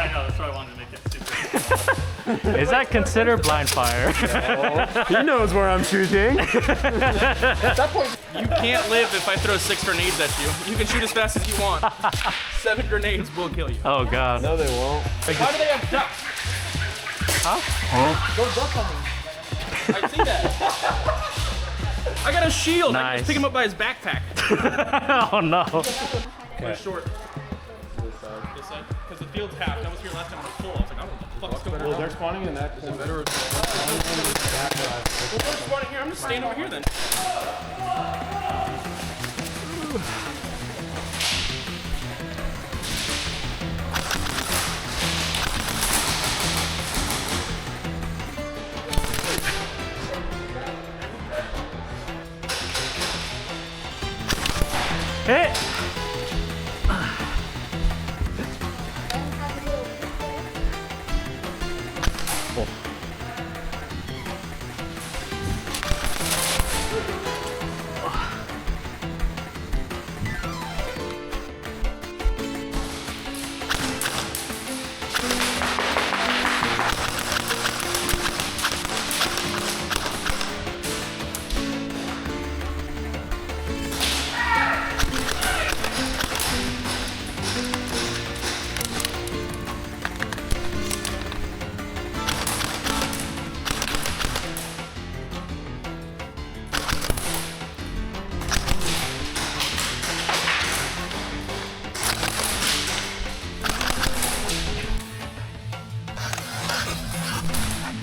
I know. That's why I wanted to make it super. Is that considered blind fire? He knows where I'm shooting. At that point, you can't live if I throw 6 grenades at you. You can shoot as fast as you want. 7 grenades will kill you. Oh god. No, they won't. Why do they have ducks? Huh? Those duck hunting. I see that. I got a shield. Nice. I can just pick him up by his backpack. Oh no. Okay. Short. This side. Because the field's half. I was here last time it was full. I was like, I don't know what the fuck is going on. Well, they're spawning in that. Is it better? Well, they're spawning here. I'm just staying over here then. Hey! Oh.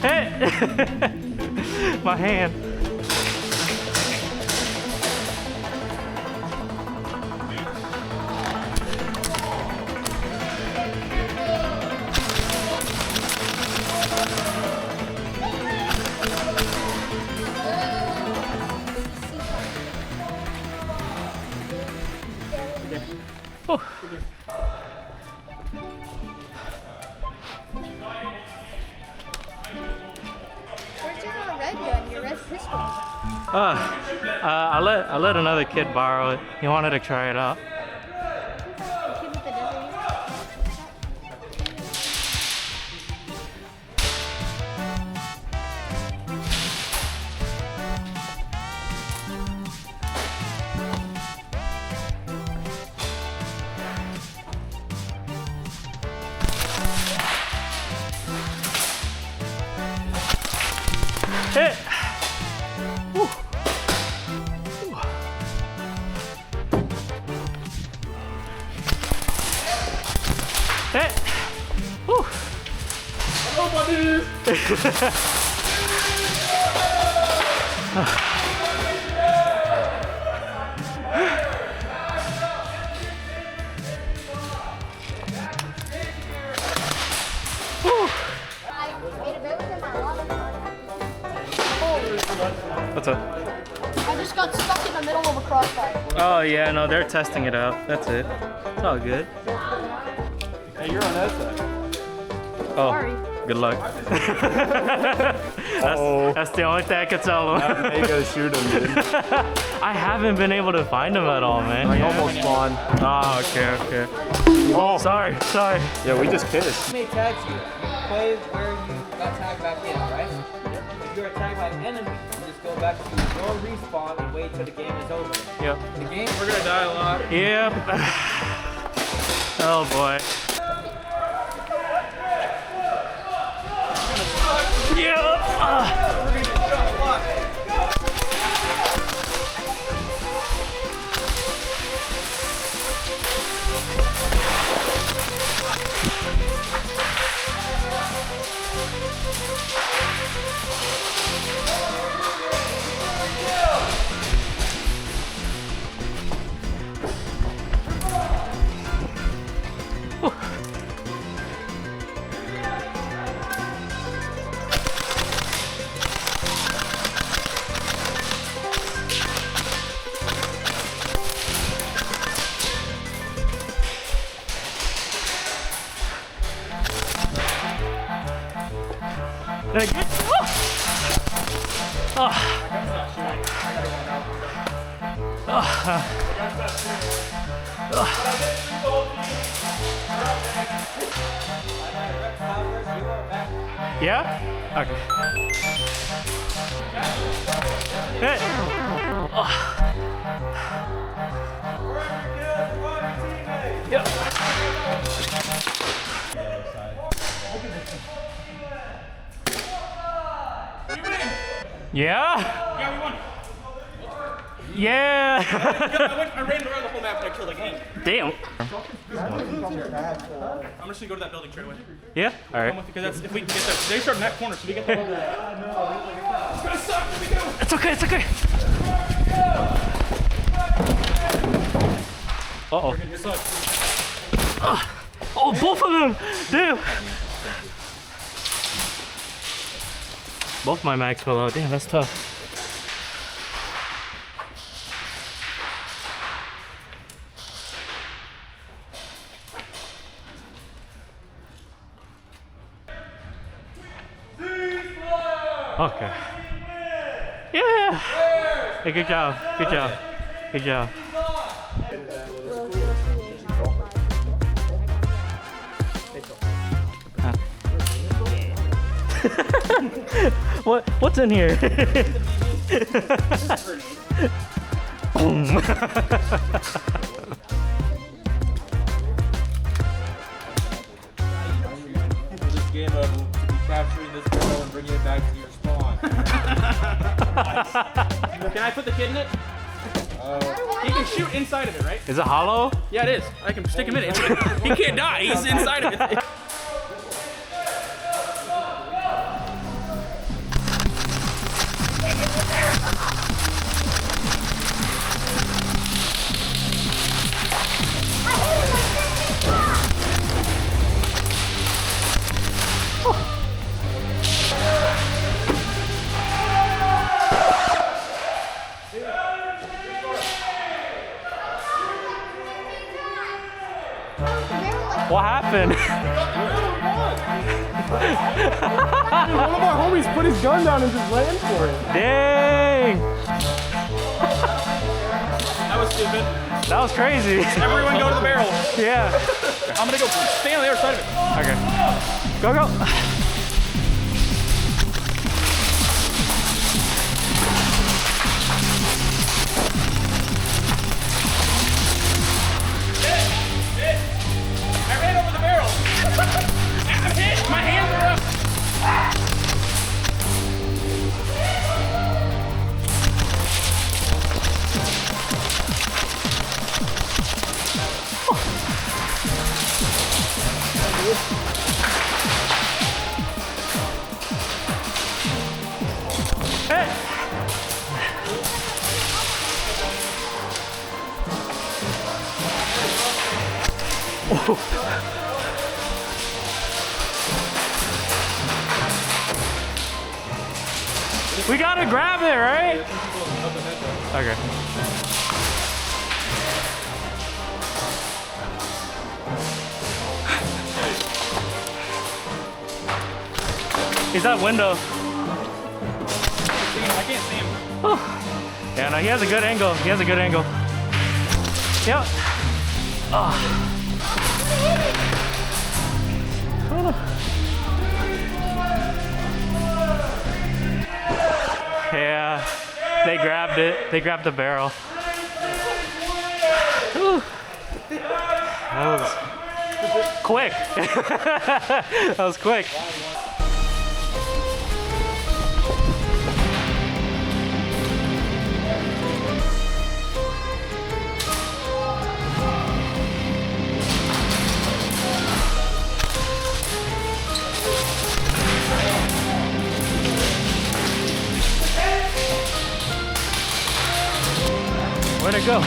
Hey! My hand. Oh. Where's your red gun, your red pistol? I let another kid borrow it. He wanted to try it out. The kid with the Hey! Woo. Hey! Woo. Hello, buddies. What's up? I just got stuck in the middle of a crossfire. Oh yeah, no, they're testing it out. That's it. It's all good. Hey, you're on that side. Oh, Sorry. good luck. That's the only thing I can tell them. Now you gotta shoot him, dude. I haven't been able to find them at all, man. I almost spawned. Oh, okay. Oh, Sorry. yeah, we just kissed. May tags you. Play where you got tagged back in, right? If you're attacked by an enemy, you just go back to your respawn and wait till the game is over. Yep. The game, We're gonna die a lot. Yep. Oh boy. Yeah. Did I get? Yeah? Okay. Hey. Oh. Yeah. Yeah? Yeah, we won. Yeah. I ran around the whole map and I killed like 8. Damn. I'm just gonna go to that building straight away. Yeah? All right. Because that's, if we can get that, they start in that corner, so we get that. It's gonna suck if we do. It's okay, it's okay. Uh-oh. Oh, both of them! Damn! Both my mags fell out. Damn, that's tough. Okay. Yeah! Hey, good job. Good job. Good job. What's in here? This game of to be capturing this barrel and bringing it back to your spawn. Can I put the kid in it? He can shoot inside of it, right? Is it hollow? Yeah, it is. I can stick him in it. He can't die. He's inside of it. What happened? One of our homies put his gun down and just ran for it. Dang! That was stupid. That was crazy. Everyone go to the barrel. Yeah. I'm gonna go stay on the other side of it. Okay. Go, go. I ran over the barrel. I'm hit. My hands are up. Hey. Oh. We gotta grab it, right? Okay. He's that window. I can't see him. Oh. Yeah, no, he has a good angle. He has a good angle. Yep. Oh. Yeah, they grabbed it. They grabbed the barrel. Whew. That was quick. That was quick. Where'd it go?